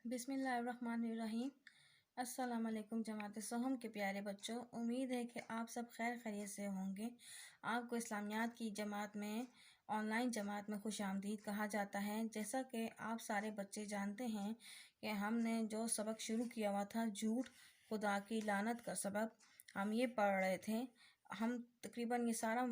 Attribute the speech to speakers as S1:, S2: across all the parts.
S1: बिस्मिल्लाहिर्रहमानिर्रहीम। अस्सलाम वालेकुम जमात सहम के प्यारे बच्चों, उम्मीद है कि आप सब खैर खैरियत से होंगे। आपको इस्लामियात की जमात में ऑनलाइन जमात में खुश आमदीद कहा जाता है। जैसा कि आप सारे बच्चे जानते हैं कि हमने जो सबक शुरू किया हुआ था, झूठ खुदा की लानत का सबक, हम ये पढ़ रहे थे। हम तकरीबन ये सारा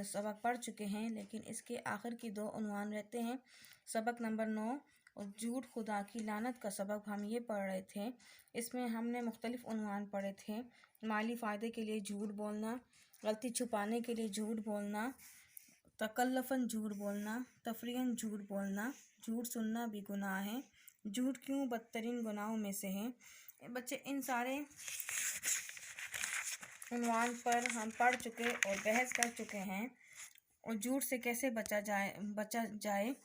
S1: सबक पढ़ चुके हैं, लेकिन इसके आखिर की दो उन्वान रहते हैं। सबक नंबर 9 और झूठ खुदा की लानत का सबक हम ये पढ़ रहे थे। इसमें हमने मुख्तलिफ उन्वान पढ़े थे। माली फ़ायदे के लिए झूठ बोलना, गलती छुपाने के लिए झूठ बोलना, तकल्लुफ़न झूठ बोलना, तफरीहन झूठ बोलना, झूठ सुनना भी गुनाह है, झूठ क्यों बदतरीन गुनाहों में से है। बच्चे, इन सारे उन्वान पर हम पढ़ चुके और बहस कर चुके हैं। और झूठ से कैसे बचा जाए,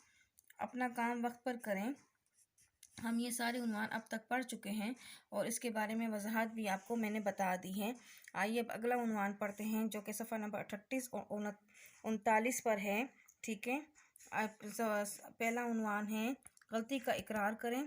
S1: अपना काम वक्त पर करें, हम ये सारे उन्वान अब तक पढ़ चुके हैं और इसके बारे में वजाहत भी आपको मैंने बता दी है। आइए अब अगला उन्वान पढ़ते हैं, जो कि सफ़ा नंबर 38 और 39 पर है। ठीक है, पहला उन्वान है गलती का इकरार करें।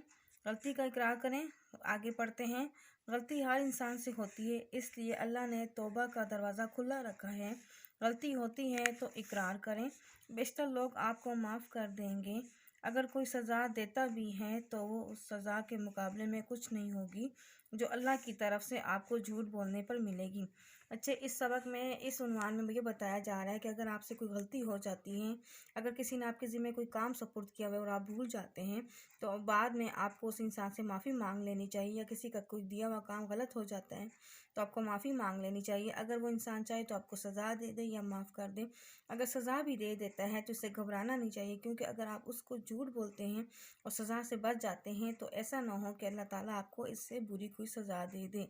S1: गलती का इकरार करें। आगे पढ़ते हैं। गलती हर इंसान से होती है, इसलिए अल्लाह ने तौबा का दरवाज़ा खुला रखा है। गलती होती है तो इकरार करें, बेशतर लोग आपको माफ़ कर देंगे। अगर कोई सज़ा देता भी है तो वो उस सज़ा के मुकाबले में कुछ नहीं होगी जो अल्लाह की तरफ से आपको झूठ बोलने पर मिलेगी। अच्छे, इस सबक में, इस उन्वान में मुझे बताया जा रहा है कि अगर आपसे कोई गलती हो जाती है, अगर किसी ने आपके ज़िम्मे कोई काम सपुर्द किया हुआ और आप भूल जाते हैं, तो बाद में आपको उस इंसान से माफ़ी मांग लेनी चाहिए। या किसी का कोई दिया हुआ काम गलत हो जाता है तो आपको माफ़ी मांग लेनी चाहिए। अगर वो इंसान चाहे तो आपको सज़ा दे दे या माफ़ कर दे। अगर सज़ा भी दे देता है तो इससे घबराना नहीं चाहिए, क्योंकि अगर आप उसको झूठ बोलते हैं और सज़ा से बच जाते हैं तो ऐसा ना हो कि अल्लाह ताला आपको इससे बुरी कोई सज़ा दे दे।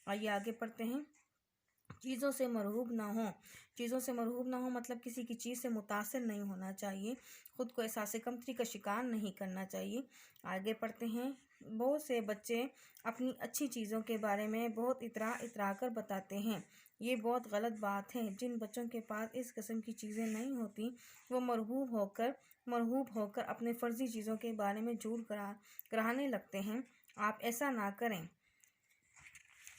S1: आइए आगे पढ़ते हैं। चीज़ों से मरहूब ना हो। चीज़ों से मरहूब ना हो मतलब किसी की चीज़ से मुतासिर नहीं होना चाहिए, ख़ुद को एहसास कमतरी का शिकार नहीं करना चाहिए। आगे पढ़ते हैं। बहुत से बच्चे अपनी अच्छी चीज़ों के बारे में बहुत इतरा कर बताते हैं। ये बहुत गलत बात है। जिन बच्चों के पास इस किस्म की चीज़ें नहीं होती, वो मरहूब होकर अपने फ़र्ज़ी चीज़ों के बारे में झूठ कराने लगते हैं। आप ऐसा ना करें।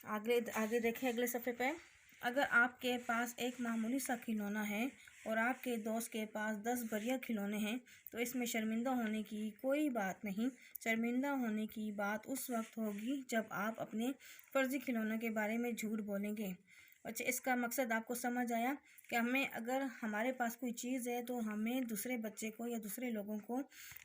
S1: आगे देखें अगले सफ़े पर। अगर आपके पास एक मामूली सा खिलौना है और आपके दोस्त के पास 10 बढ़िया खिलौने हैं, तो इसमें शर्मिंदा होने की कोई बात नहीं। शर्मिंदा होने की बात उस वक्त होगी जब आप अपने फ़र्ज़ी खिलौनों के बारे में झूठ बोलेंगे। अच्छा, इसका मकसद आपको समझ आया कि अगर हमारे पास कोई चीज़ है तो हमें दूसरे बच्चे को या दूसरे लोगों को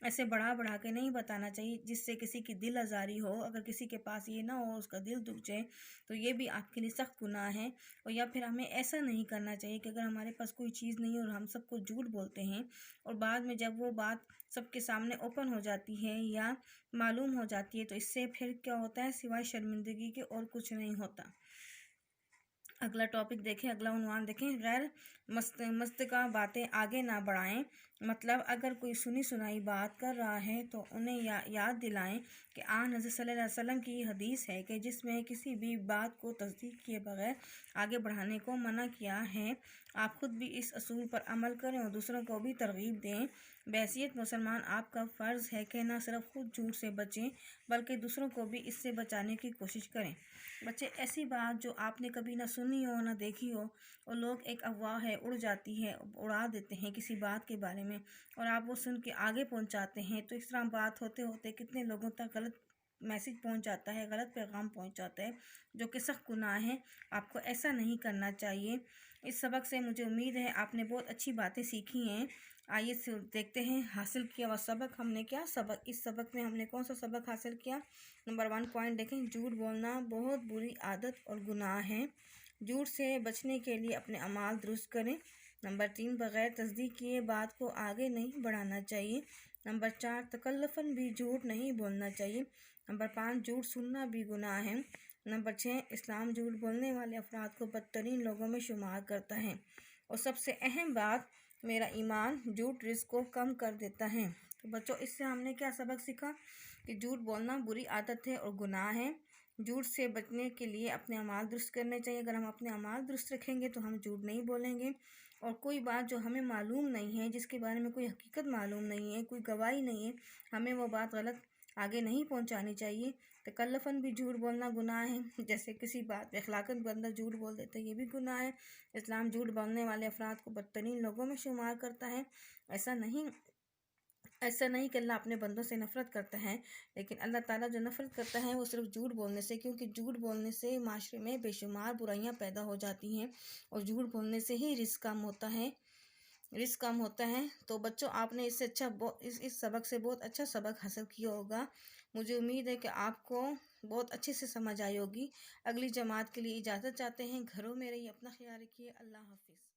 S1: ऐसे बढ़ा के नहीं बताना चाहिए जिससे किसी की दिल आज़ारी हो। अगर किसी के पास ये ना हो, उसका दिल दुख जाए, तो ये भी आपके लिए सख्त गुनाह है। और या फिर हमें ऐसा नहीं करना चाहिए कि अगर हमारे पास कोई चीज़ नहीं है और हम सबको झूठ बोलते हैं और बाद में जब वो बात सबके सामने ओपन हो जाती है या मालूम हो जाती है, तो इससे फिर क्या होता है, सिवाय शर्मिंदगी के और कुछ नहीं होता। अगला टॉपिक देखें, अगला उन्वान देखें। गैर मस्त का बातें आगे ना बढ़ाएं। मतलब अगर कोई सुनी सुनाई बात कर रहा है तो उन्हें याद दिलाएं कि हज़रत सल्लल्लाहु अलैहि वसल्लम की हदीस है कि जिसमें किसी भी बात को तस्दीक किए बगैर आगे बढ़ाने को मना किया है। आप खुद भी इस असूल पर अमल करें और दूसरों को भी तरगीब दें। बहैसियत मुसलमान आपका फ़र्ज़ है कि न सिर्फ खुद झूठ से बचें बल्कि दूसरों को भी इससे बचाने की कोशिश करें। बच्चे, ऐसी बात जो आपने कभी ना सुनी हो ना देखी हो और लोग एक अफवाह है उड़ा देते हैं किसी बात के बारे में, और आप वो सुन के आगे पहुंचाते हैं, तो इस तरह बात होते होते कितने लोगों तक गलत मैसेज पहुंच जाता है, गलत पैगाम पहुंच जाता है, जो कि सख्त गुनाह है। आपको ऐसा नहीं करना चाहिए। इस सबक से मुझे उम्मीद है आपने बहुत अच्छी बातें सीखी हैं। आइए देखते हैं हासिल किया हुआ सबक हमने क्या सबक इस सबक में हमने कौन सा सबक हासिल किया। नंबर 1 पॉइंट देखें। झूठ बोलना बहुत बुरी आदत और गुनाह है। झूठ से बचने के लिए अपने अमाल दुरुस्त करें। नंबर 3 बग़ैर तस्दीक किए बात को आगे नहीं बढ़ाना चाहिए। नंबर 4 तकल्लुफ़न भी झूठ नहीं बोलना चाहिए। नंबर 5 झूठ सुनना भी गुनाह है। नंबर 6 इस्लाम झूठ बोलने वाले अफराद को बदतरीन लोगों में शुमार करता है। और सबसे अहम बात, मेरा ईमान झूठ रिज़्क़ को कम कर देता है। तो बच्चों, इससे हमने क्या सबक सीखा कि झूठ बोलना बुरी आदत है और गुनाह है। झूठ से बचने के लिए अपने अमाल दुरुस्त करने चाहिए। अगर हम अपने अमाल दुरुस्त रखेंगे तो हम झूठ नहीं बोलेंगे। और कोई बात जो हमें मालूम नहीं है, जिसके बारे में कोई हकीकत मालूम नहीं है, कोई गवाही नहीं है, हमें वो बात गलत آگے نہیں پہنچانی چاہیے۔ تکلفاً بھی جھوٹ بولنا گناہ ہے، جیسے کسی بات اخلاقاً بندہ جھوٹ بول دیتا ہے، یہ بھی گناہ ہے۔ اسلام جھوٹ بولنے والے افراد کو بدترین لوگوں میں شمار کرتا ہے۔ ایسا نہیں کہ اللہ اپنے بندوں سے نفرت کرتا ہے، لیکن اللہ تعالیٰ جو نفرت کرتا ہے وہ صرف جھوٹ بولنے سے، کیونکہ جھوٹ بولنے سے معاشرے میں بے شمار برائیاں پیدا ہو جاتی ہیں، اور جھوٹ بولنے سے ہی رزق کم ہوتا ہے۔ تو بچوں، آپ نے اس سبق سے بہت اچھا سبق حاصل کیا ہوگا۔ مجھے امید ہے کہ آپ کو بہت اچھے سے سمجھ آئی ہوگی۔ اگلی جماعت کے لیے اجازت چاہتے ہیں۔ گھروں میں رہیے، اپنا خیال رکھیے۔ اللہ حافظ۔